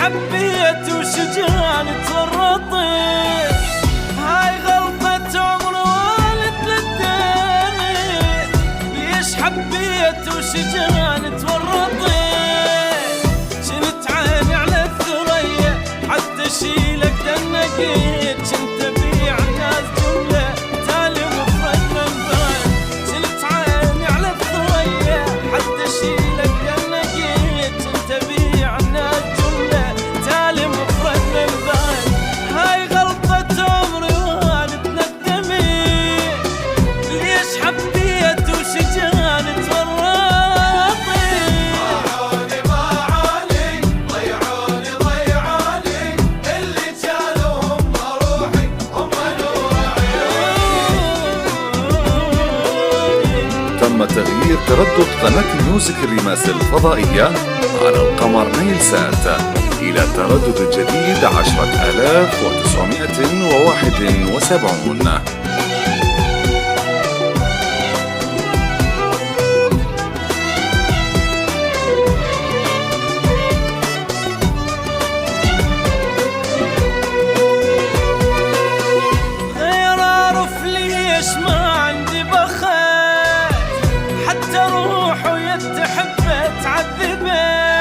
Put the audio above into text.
حبيت وشجاني تورطت، هاي غلطة عمر والد للدني. ليش حبيت وشجاني تورطت، جنت عيني على الثريا حتى شيلك دنقيت. جنت ابيع الناس جملة تالي مفرد من بعد، جنت عيني على الثريا حتى شيلك دنقيت. جنت ابيع الناس جملة تالي مفرد من بعد، هاي غلطة عمري وانا تندمي. ليش حبيت وشجاني تورطت. تم تغيير تردد قناة الميوزك الريماس الفضائية على القمر نيل سات إلى التردد الجديد 10971. غير اعرف ليش ما عندي بخت، حتى روح ويد حبت تعذبت.